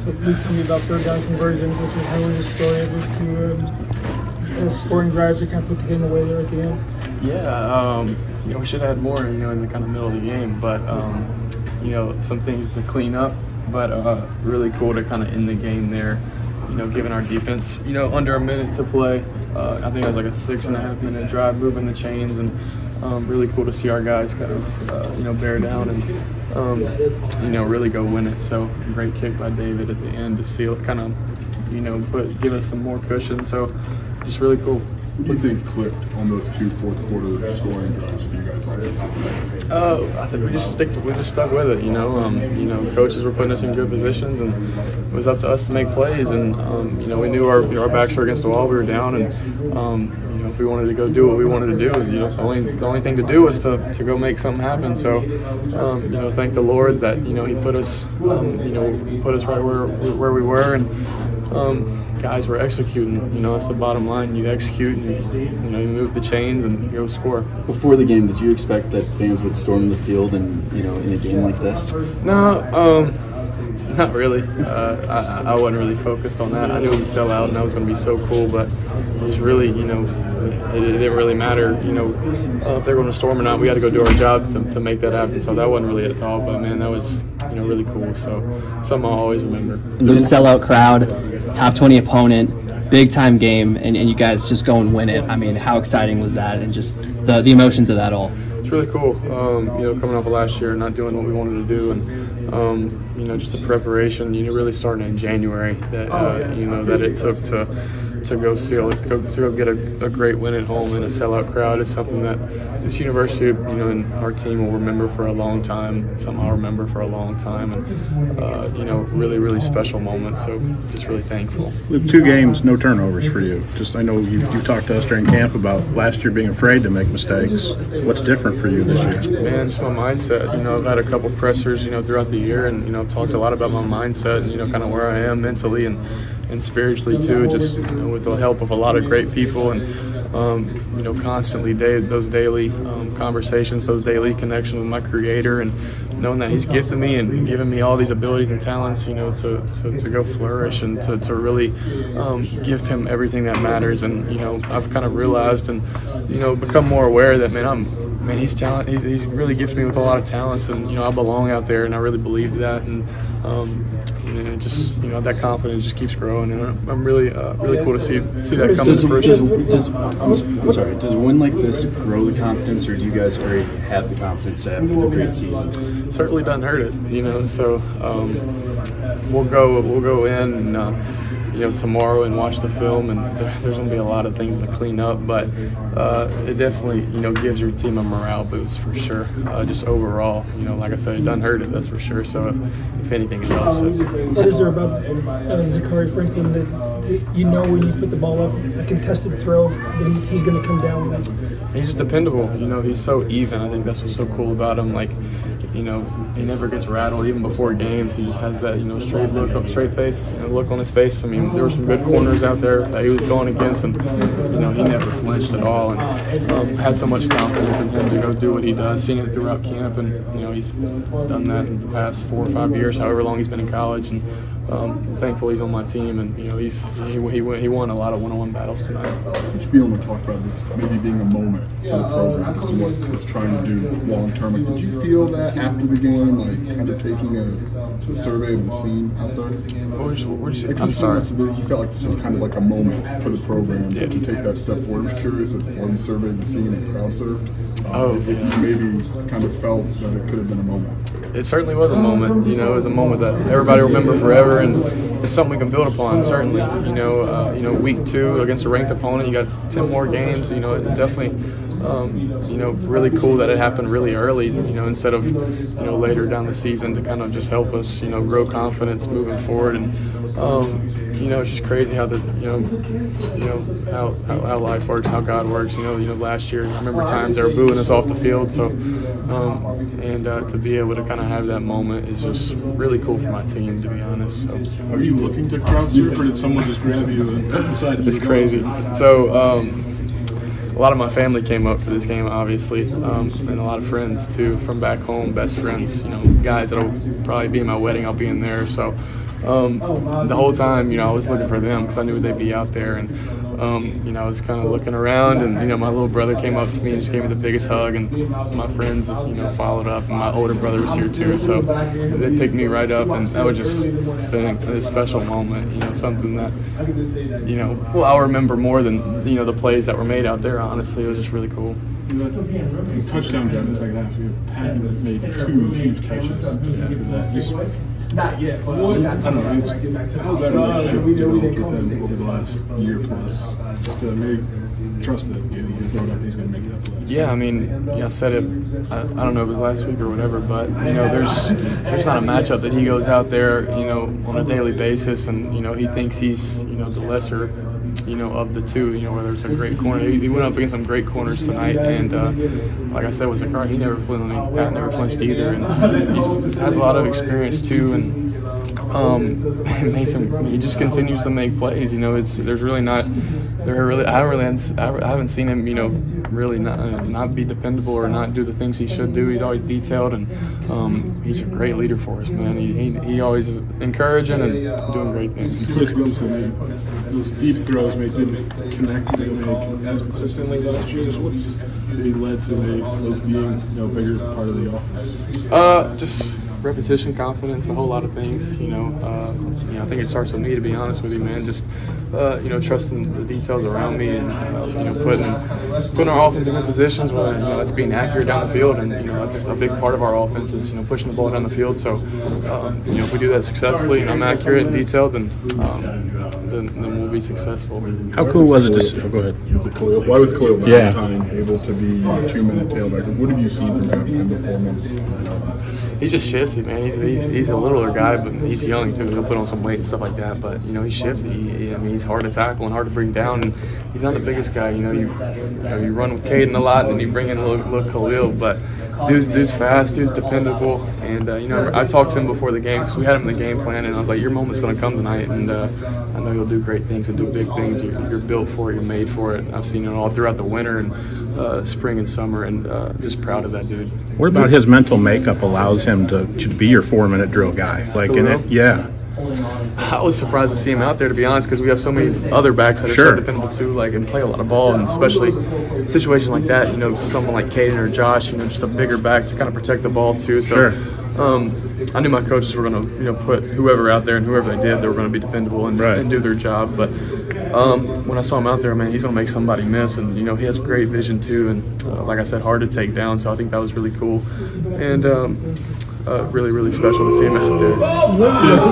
So please tell me about third down conversions, which is how the story of those two scoring drives that kind of put the game away there at the end. Yeah, we should have had more, in the kind of middle of the game, but some things to clean up. But really cool to kind of end the game there. Given our defense, under a minute to play. I think it was like a 6.5 minute drive, moving the chains, and really cool to see our guys kind of, bear down and, really go win it. So great kick by David at the end to seal, kind of, give us some more cushion. So just really cool. What do you think clicked on those two fourth quarter scoring drives for you guys? I think we just stuck with it. Coaches were putting us in good positions, and it was up to us to make plays. And we knew our backs were against the wall. We were down, and if we wanted to go do what we wanted to do, the only thing to do was to go make something happen. So thank the Lord that He put us right where we were, and guys were executing. That's the bottom line. You execute, and you move the chains and you go score. Before the game, did you expect that fans would storm the field and in a game like this? No, not really. I wasn't really focused on that. I knew it was a sellout and that was going to be so cool, but just really, it didn't really matter, if they're going to storm or not. We got to go do our job to make that happen. So that wasn't really at all. But man, that was really cool. So something I'll always remember. The sellout crowd, top 20 opponent, big time game, and you guys just go and win it. I mean, how exciting was that, and just the emotions of that all? It's really cool. Coming off of last year, not doing what we wanted to do, and just the preparation. Really starting in January. That that it took to go get a great win at home in a sellout crowd is something that this university, and our team will remember for a long time. Something I'll remember for a long time, and really, really special moment. So just really thankful. Luke, 2 games, no turnovers for you. I know you talked to us during camp about last year being afraid to make mistakes. What's different for you this year? Man, it's my mindset. I've had a couple pressers, throughout the year, and talked a lot about my mindset and kind of where I am mentally and spiritually too. Just with the help of a lot of great people, and constantly those daily conversations, those daily connections with my Creator, and knowing that He's gifted me and given me all these abilities and talents, to go flourish and to really give Him everything that matters. And I've kind of realized and become more aware that He's talent. He's really gifted me with a lot of talents, and I belong out there, and I really believe that. And that confidence just keeps growing, and I'm really cool to see that come to fruition. Does a win like this grow the confidence, or do you guys already have the confidence to have a great season? It certainly doesn't hurt it, So we'll go in and tomorrow and watch the film, and there's going to be a lot of things to clean up, but it definitely gives your team a morale boost for sure. Just overall, like I said, it doesn't hurt it, that's for sure. So if anything, it helps it. What is there about Zachary Franklin that when you put the ball up, a contested throw, that he's going to come down with it? He's just dependable. He's so even. I think that's what's so cool about him. Like, he never gets rattled even before games. He just has that straight face and look on his face. I mean, there were some good corners out there that he was going against, and he never flinched at all, and had so much confidence in him to go do what he does. Seen it throughout camp, and he's done that in the past 4 or 5 years, however long he's been in college, and thankfully he's on my team, and he won a lot of one-on-one battles tonight. Would you be able to talk about this maybe being a moment for the program, just what it's trying to do long term? Like, did you feel that after the game, like kind of taking a survey of the scene out there? What did you say? I'm sorry. You felt like this was kind of like a moment for the program to take that step forward. I was curious if when you surveyed the scene and crowd surfed, if you maybe kind of felt that it could have been a moment. It certainly was a moment. It was a moment that everybody will remember forever, and it's something we can build upon. Certainly, week 2 against a ranked opponent, you got 10 more games. It's definitely, really cool that it happened really early. Instead of, later down the season, to kind of just help us, grow confidence moving forward. And it's just crazy how how life works, how God works. Last year, I remember times they were booing us off the field. So, to be able to kind of have that moment is just really cool for my team, to be honest. So. Are you looking to crowd surf, or did someone just grab you and decide to? It's crazy. So a lot of my family came up for this game, obviously, and a lot of friends too from back home, best friends, you know, guys that'll probably be in my wedding. I'll be in there, so the whole time, you know, I was looking for them because I knew they'd be out there, and you know, I was kind of looking around, and you know, my little brother came up to me and just gave me the biggest hug, and my friends, you know, followed up, and my older brother was here too, so they picked me right up, and that was just a special moment, you know, something that, you know, well, I'll remember more than, you know, the plays that were made out there. Honestly, it was just really cool. You touchdown during the second half. Pat made 2 huge catches after that. Not yet, but I don't know. How's that relationship developed with him over the last year plus to trust that he's grown up, he's going to make that play? Yeah, I mean, yeah, I said it. I don't know if it was last week or whatever, but you know, there's not a matchup that he goes out there, you know, on a daily basis, and you know, he thinks he's, you know, the lesser, you know, of the two, you know, whether it's a great corner. He went up against some great corners tonight, and like I said, with Zakari, he never flinched. Pat never flinched either, and he has a lot of experience too, and he just continues to make plays. You know, I haven't seen him, you know, really not be dependable or not do the things he should do. He's always detailed, and he's a great leader for us, man. He always is encouraging and doing great things. Those deep throws didn't connect as consistently last year. What's maybe led to those being a bigger part of the offense? Just repetition, confidence, a whole lot of things. You know, I think it starts with me, to be honest with you, man. Just you know, trusting the details around me, and you know, putting our offense in good positions where, you know, that's being accurate down the field, and you know, that's a big part of our offense is, you know, pushing the ball down the field. So you know, if we do that successfully and I'm accurate and detailed, then we'll be successful. How cool was it to go ahead? Why was Khalil Valentine able to be a 2-minute tailback? What have you seen from him in the 4 months? He's just shifty, man. He's a littler guy, but he's young too. He'll put on some weight and stuff like that. But you know, he's shifty. I mean, he's hard to tackle and hard to bring down. And he's not the biggest guy. You know, you run with Caden a lot, and you bring in a little Khalil, but dude's fast, dude's dependable. And you know, I talked to him before the game because we had him in the game plan, and I was like, your moment's going to come tonight, and I know you'll do great things and do big things. You're built for it. You're made for it. I've seen it all throughout the winter and spring and summer, and just proud of that dude. What about his mental makeup allows him to be your 4-minute drill guy? Like in it, yeah. I was surprised to see him out there, to be honest, because we have so many other backs that are so dependable too, like, and play a lot of ball, and especially situations like that. You know, someone like Caden or Josh, you know, just a bigger back to kind of protect the ball too. So I knew my coaches were going to, you know, put whoever out there, and whoever they did, they were going to be dependable and do their job. But when I saw him out there, man, he's going to make somebody miss, and you know, he has great vision too, and like I said, hard to take down. So I think that was really cool, and really, really special to see him out there.